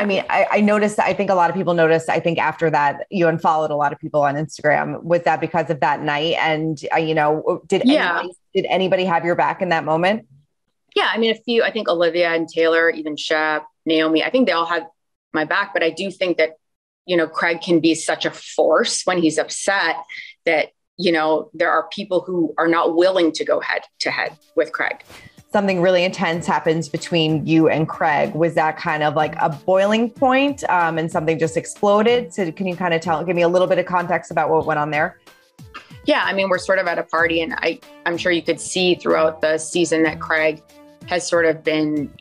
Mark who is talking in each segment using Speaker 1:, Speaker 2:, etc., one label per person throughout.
Speaker 1: I mean, I noticed, I think a lot of people noticed, I think after that, you unfollowed a lot of people on Instagram. Was that because of that night? And, did anybody have your back in that moment?
Speaker 2: Yeah. I mean, I think Olivia and Taylor, even Shep, Naomi, I think they all had my back, but I do think that, Craig can be such a force when he's upset that, there are people who are not willing to go head to head with Craig.
Speaker 1: Something really intense happens between you and Craig. Was that kind of like a boiling point, and something just exploded? So can you kind of give me a little bit of context about what went on there?
Speaker 2: Yeah. I mean, we're sort of at a party, and I'm sure you could see throughout the season that Craig has sort of been,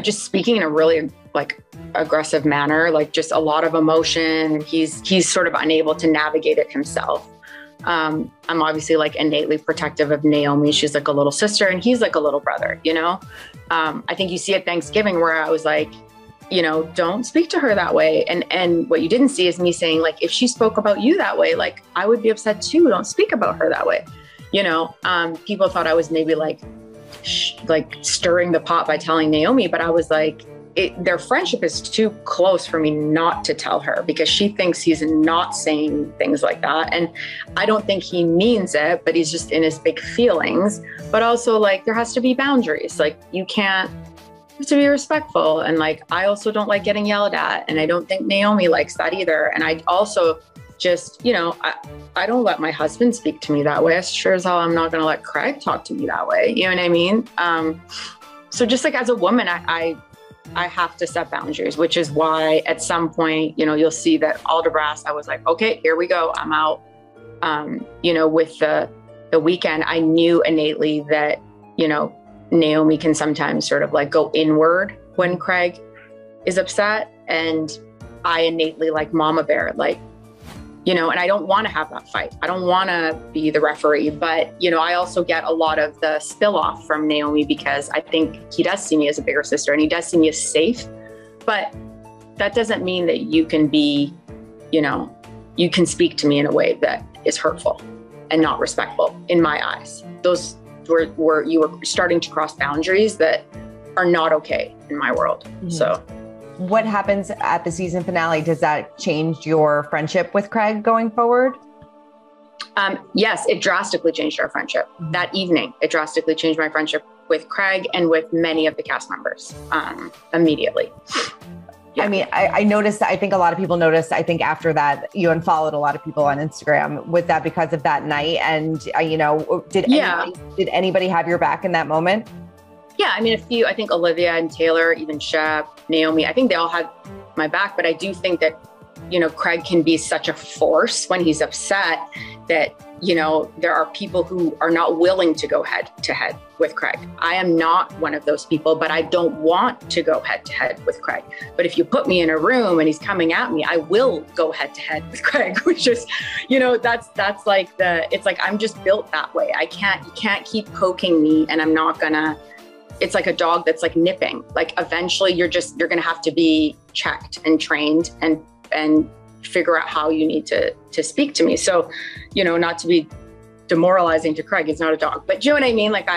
Speaker 2: just speaking in a really like aggressive manner, like just a lot of emotion. He's sort of unable to navigate it himself. I'm obviously like innately protective of Naomi. She's like a little sister and he's like a little brother, I think you see at Thanksgiving where I was like, don't speak to her that way. And what you didn't see is me saying like, if she spoke about you that way, like I would be upset too. Don't speak about her that way. People thought I was maybe like stirring the pot by telling Naomi, but I was like, their friendship is too close for me not to tell her because she thinks he's not saying things like that. And I don't think he means it, but he's just in his big feelings. But also like, there has to be boundaries. Like you have to be respectful. And like, I also don't like getting yelled at. And I don't think Naomi likes that either. And I also just, I don't let my husband speak to me that way. As sure as hell, I'm not going to let Craig talk to me that way. You know what I mean? So just like as a woman, I have to set boundaries, which is why at some point, you'll see that Alder Brass, I was like, okay, here we go. I'm out. With the weekend, I knew innately that, Naomi can sometimes sort of like go inward when Craig is upset. And I innately like mama bear, like, and I don't want to have that fight. I don't want to be the referee, but, I also get a lot of the spill off from Naomi because I think he does see me as a bigger sister and he does see me as safe, but that doesn't mean that you can be, you can speak to me in a way that is hurtful and not respectful in my eyes. Those were you were starting to cross boundaries that are not okay in my world. Mm-hmm. So.
Speaker 1: What happens at the season finale? Does that change your friendship with Craig going forward?
Speaker 2: Yes, it drastically changed our friendship. That evening, it drastically changed my friendship with Craig and with many of the cast members immediately. Yeah.
Speaker 1: I mean, I noticed, I think a lot of people noticed, I think after that, you unfollowed a lot of people on Instagram. Was that because of that night? And, did anybody have your back in that moment?
Speaker 2: Yeah, I mean, I think Olivia and Taylor, even Shep, Naomi, I think they all had my back, but I do think that, Craig can be such a force when he's upset that, there are people who are not willing to go head to head with Craig. I am not one of those people, but I don't want to go head to head with Craig. But if you put me in a room and he's coming at me, I will go head to head with Craig, which is, that's like it's like, I'm just built that way. You can't keep poking me and I'm not gonna. It's like a dog that's like nipping. Like eventually you're going to have to be checked and trained and figure out how you need to speak to me. So, not to be demoralizing to Craig, he's not a dog, but you know what I mean? Like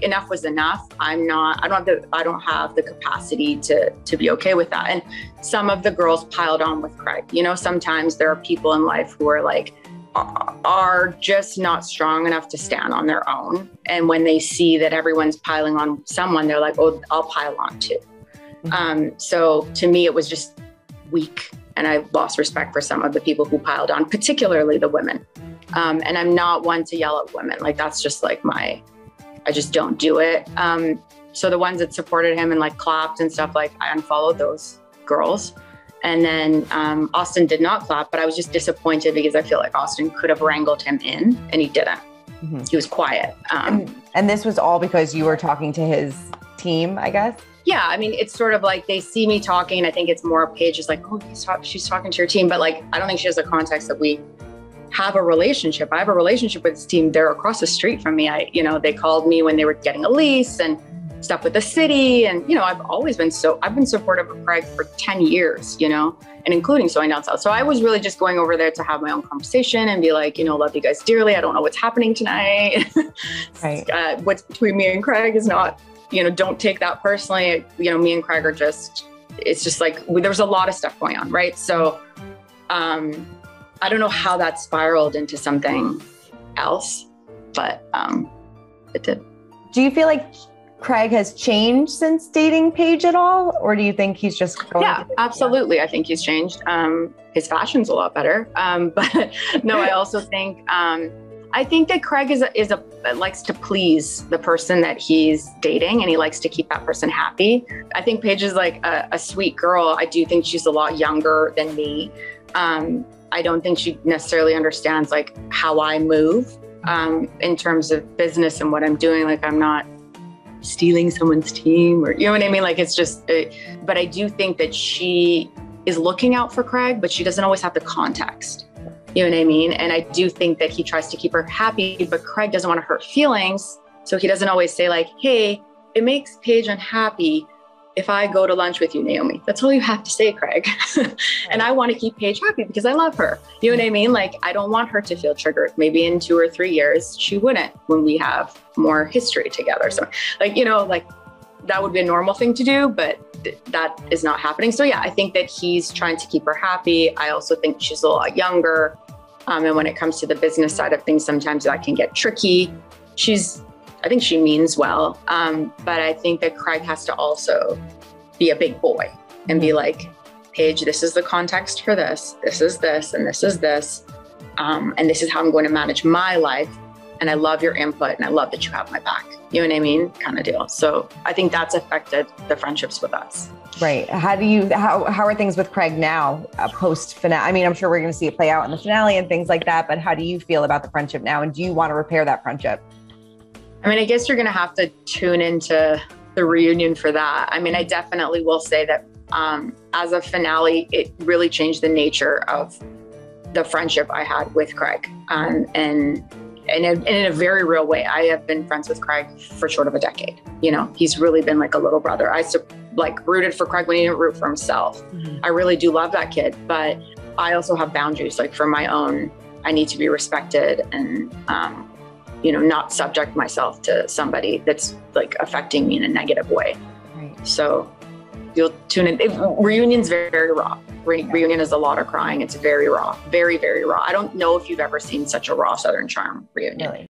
Speaker 2: enough was enough. I don't have the capacity to be okay with that. And some of the girls piled on with Craig. Sometimes there are people in life who are like, are just not strong enough to stand on their own. And when they see that everyone's piling on someone, they're like, oh, I'll pile on too. Mm-hmm. So to me, it was just weak. And I lost respect for some of the people who piled on, particularly the women. And I'm not one to yell at women. Like, that's just like I just don't do it. So the ones that supported him and like clapped and stuff, like I unfollowed those girls. And then Austin did not clap, but I was just disappointed because I feel like Austin could have wrangled him in and he didn't. Mm-hmm. He was quiet.
Speaker 1: And this was all because you were talking to his team, I guess?
Speaker 2: Yeah. I mean, it's sort of like they see me talking. I think it's more Paige is like, oh, she's talking to your team. But like, I don't think she has the context that we have a relationship. I have a relationship with this team. They're across the street from me. They called me when they were getting a lease and stuff with the city. And, I've been supportive of Craig for 10 years, and including Sewing Down South. So I was really just going over there to have my own conversation and be like, love you guys dearly. I don't know what's happening tonight. Right. What's between me and Craig is not, don't take that personally. Me and Craig are just it's just like, there's a lot of stuff going on. Right. So, I don't know how that spiraled into something else, but, it did.
Speaker 1: Do you feel like Craig has changed since dating Paige at all? Or do you think he's just going?
Speaker 2: Yeah, absolutely. Yeah. I think he's changed. His fashion's a lot better. But no, I also think, I think that Craig likes to please the person that he's dating, and he likes to keep that person happy. I think Paige is like a sweet girl. I do think she's a lot younger than me. I don't think she necessarily understands like how I move in terms of business and what I'm doing. Like, I'm not stealing someone's team, or, you know what I mean? Like, it's just, but I do think that she is looking out for Craig, but she doesn't always have the context. You know what I mean? And I do think that he tries to keep her happy, but Craig doesn't want to hurt feelings. So he doesn't always say like, hey, it makes Paige unhappy if I go to lunch with you, Naomi. That's all you have to say, Craig. And I want to keep Paige happy because I love her. You know what I mean? Like, I don't want her to feel triggered. Maybe in 2 or 3 years, she wouldn't when we have more history together. So like, you know, like that would be a normal thing to do, but that is not happening. So yeah, I think that he's trying to keep her happy. I also think she's a lot younger. And when it comes to the business side of things, sometimes that can get tricky. I think she means well. But I think that Craig has to also be a big boy and be like, Paige, this is the context for this. This is this, and this is this. And this is how I'm going to manage my life. And I love your input, and I love that you have my back. You know what I mean? Kind of deal. So I think that's affected the friendships with us.
Speaker 1: Right. How are things with Craig now, post finale? I mean, I'm sure we're going to see it play out in the finale and things like that, but how do you feel about the friendship now? And do you want to repair that friendship?
Speaker 2: I mean, I guess you're going to have to tune into the reunion for that. I mean, I definitely will say that as a finale, it really changed the nature of the friendship I had with Craig. And in a very real way. I have been friends with Craig for short of a decade. You know, he's really been like a little brother. I rooted for Craig when he didn't root for himself. Mm-hmm. I really do love that kid, but I also have boundaries. Like, for my own, I need to be respected and, you know, not subject myself to somebody that's like affecting me in a negative way. Right. So you'll tune in. Reunion's very raw. Reunion is a lot of crying. It's very raw, very, very raw. I don't know if you've ever seen such a raw Southern Charm reunion. Really?